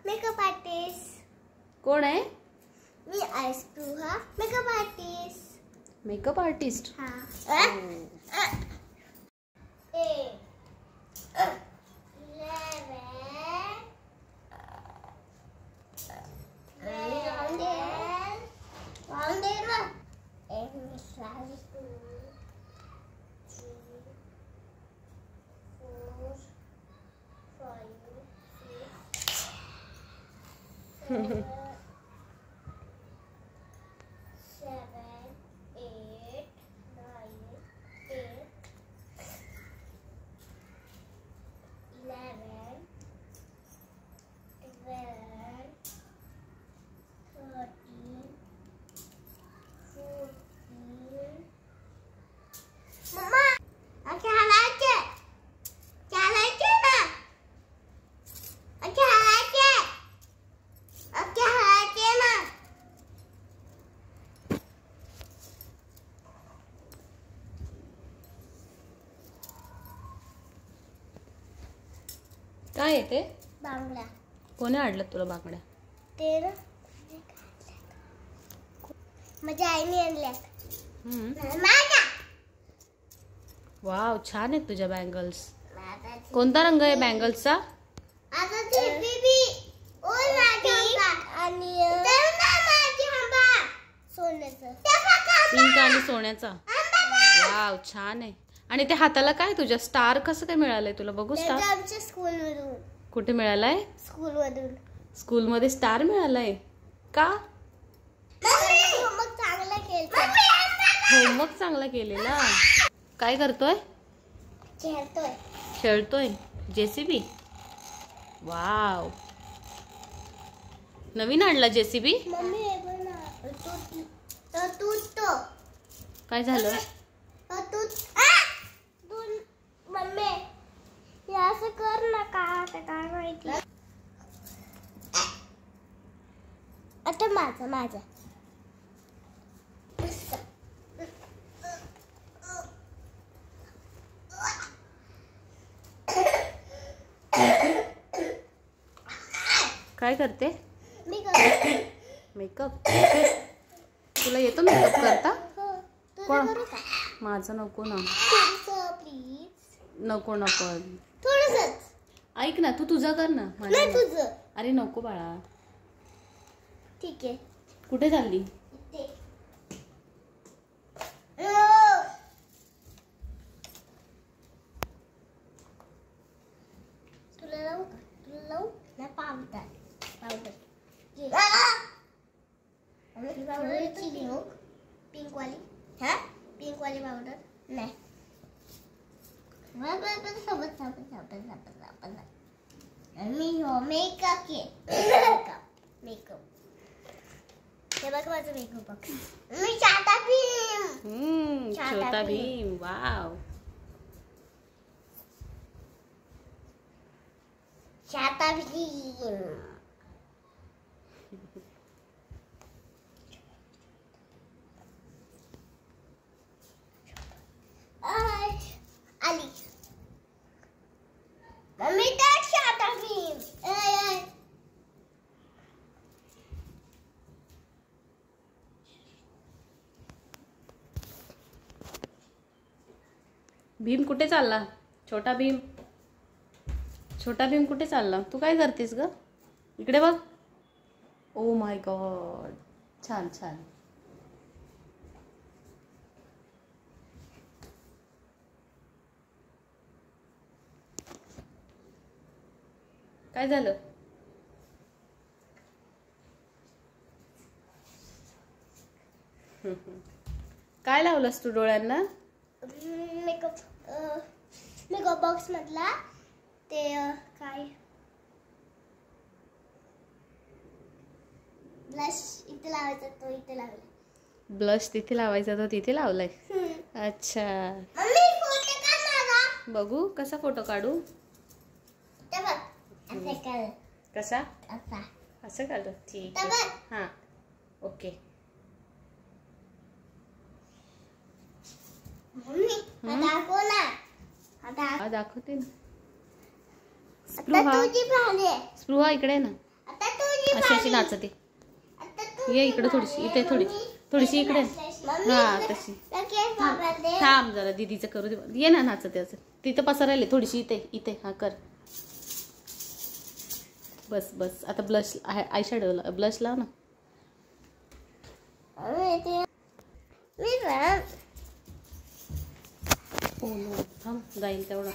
Makeup artist. कोण आहे? मी Spruha makeup artist. Makeup artist. काय येते? बांगड्या. कोणी आणलं तुला बांगड्या? ते ना माझ्या आईने आणल्या. वाव, छान आहेत तुझ्या बँगल्स. कोणता रंग आहे बँगल्सचा? आता ते बेबी और आणि सोन्याचं. पिंक आणि सोन्याचा. वाव, छान आहे. आणि ते हाताला काय तुझ्या स्टार कसं काय मिळालंय तुला? बघू स्टार. आमच्या स्कूल मधून. कुठे मिळालाय? स्कूल मधून. स्कूल मध्ये स्टार मिळालाय का? होमवर्क चांगला केला. होमवर्क चांगला केलेला. काय करतोय? खेळतोय. खेळतोय. जेसीबी. वाव, नवीन आणला जेसीबी. मम्मी हे बघ ना. तो काय झालं? मम्मी हे असं कर ना. काय माहिती. आता माझं काय करते? मी करते मेकअप. तुला येतो मेकअप करता? माझं नको ना. प्लीज नको. थोडंसंच. ऐक ना, तू तुझा कर ना. नाही तुझं. अरे नको बाळा. ठीक आहे. कुठे चालली? तुला लावू ना पावडर. पिंक वाली. पिंक वाली पावडर नाही. सोबत मी मेकअप हे बघ माझं मेकअप बघ. मी छोटा भीम. वाव, छोटा भीम. आली मम्मी. तर छोटा भीम. भीम कुठे चालला? छोटा भीम कुठे चालला? तू काय करतेस ग? इकडे बघ. ओ माय गॉड, छान. काय झालं? काय लावलंस तू डोळ्यांना? मेकअप बॉक्स मधला ते काय ब्लश इथे लावायचा तो इथे लावला. ब्लश तिथे लावायचा तो तिथे लावलाय. अच्छा. मम्मी फोटो काढ माझा. बघू कसा फोटो काढू. ते बघ असं कर. कसा? असा. असं काढू. ठीक आहे. हां, ओके. मम्मी दाखव ना. दाखवते ना. आता तुझी भाजी. स्पृहा इकडे ना. अशी अशी नाचते. ये इकडे थोडीशी, इथे थोडीशी इकडे. हा तशी. थांब जरा दीदीचं करू दे. ये ना नाचते असं. तिथं पसरायले थोडीशी इथे हा कर. बस बस आता ब्लश आय शॅडो ब्लश लाव ना. थांब जाईल तेवढा.